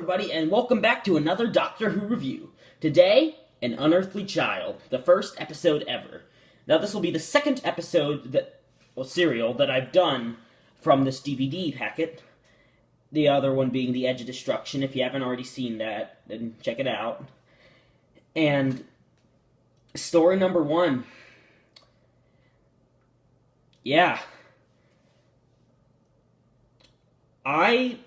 everybody, and welcome back to another Doctor Who review. Today, An Unearthly Child, the first episode ever. Now, this will be the second episode serial that I've done from this DVD packet. The other one being The Edge of Destruction. If you haven't already seen that, then check it out. And story number 1. Yeah. I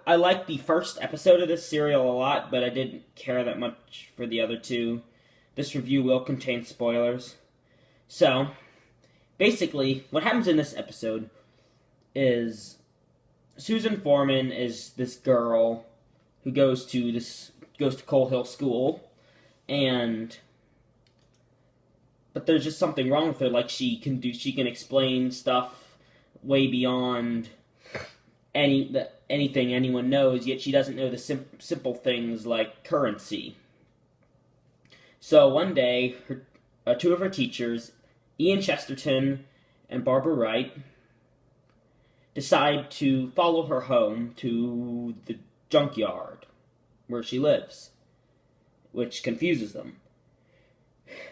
liked the first episode of this serial a lot, but I didn't care that much for the other two. This review will contain spoilers. So, basically, what happens in this episode is Susan Foreman is this girl who goes to Coal Hill School, but there's just something wrong with her. Like, she can explain stuff way beyond anything anyone knows, yet she doesn't know the simple things like currency. So one day, two of her teachers, Ian Chesterton and Barbara Wright, decide to follow her home to the junkyard where she lives, which confuses them.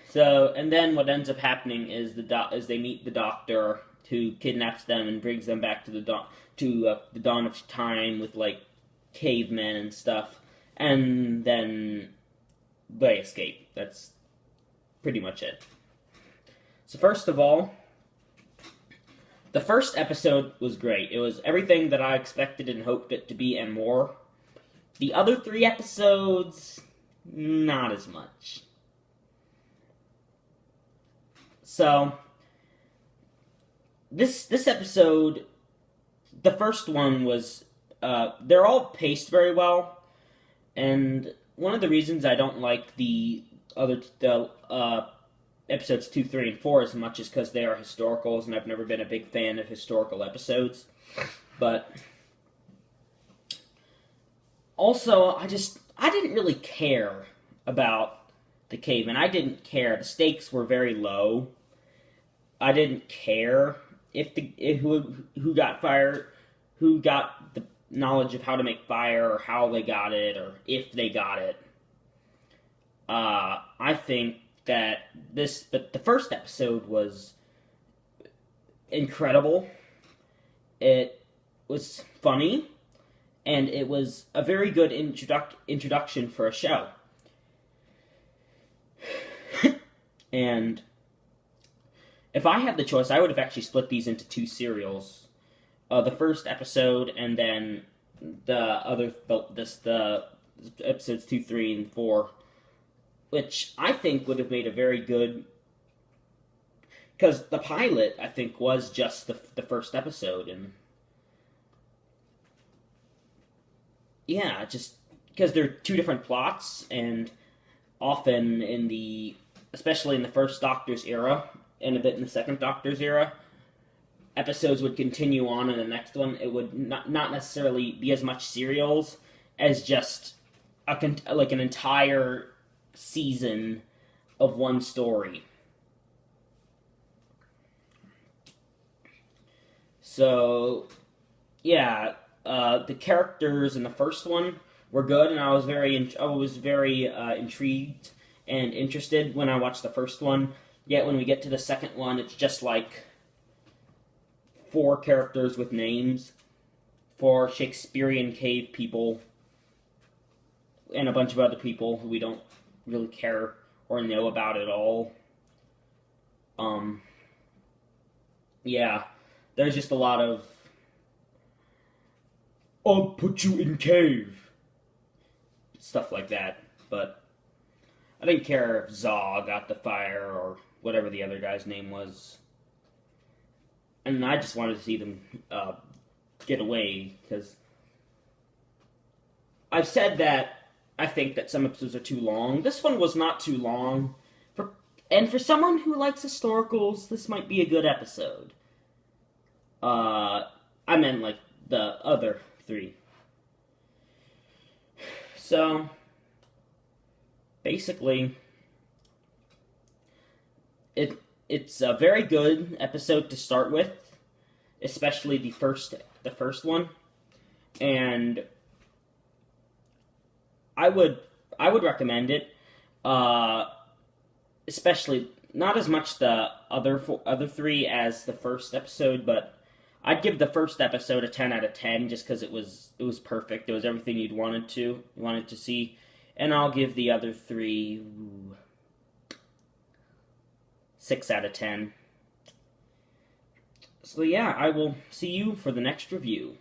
So, and then what ends up happening is they meet the doctor who kidnaps them and brings them back to the dawn of time with, like, cavemen and stuff, and then they escape. That's pretty much it. So first of all, the first episode was great. It was everything that I expected and hoped it to be and more. The other 3 episodes, not as much. So this episode, the first one was, they're all paced very well, and one of the reasons I don't like the episodes 2, 3, and 4 as much is because they are historicals, and I've never been a big fan of historical episodes. But also, I didn't really care about the caveman. I didn't care. The stakes were very low. I didn't care who got the knowledge of how to make fire, or how they got it, or if they got it. I think that the first episode was incredible. It was funny, and it was a very good introduction for a show. And if I had the choice, I would have actually split these into 2 serials. The first episode, and then the episodes 2, 3, and 4, which I think would have made a very good, because the pilot, I think, was just the first episode, and yeah, just because they're 2 different plots, and often especially in the first Doctor's era, and a bit in the second Doctor's era, episodes would continue on in the next one. It would not necessarily be as much serials as just an entire season of one story. So, yeah, the characters in the first one were good, and I was very intrigued and interested when I watched the first one. Yet when we get to the second one, it's just like 4 characters with names, 4 Shakespearean cave people, and a bunch of other people who we don't really care or know about at all. Yeah, there's just a lot of, "I'll put you in cave," stuff like that, but I didn't care if Zaw got the fire, or whatever the other guy's name was. And I just wanted to see them get away, because I've said that I think that some episodes are too long. This one was not too long. For someone who likes historicals, this might be a good episode. I meant, like, the other 3. So, basically, it's a very good episode to start with, especially the first one, and I would recommend it. Especially not as much the other three as the first episode, but I'd give the first episode a 10 out of 10 just because it was perfect. It was everything you wanted to see, and I'll give the other three 6 out of 10. So yeah, I will see you for the next review.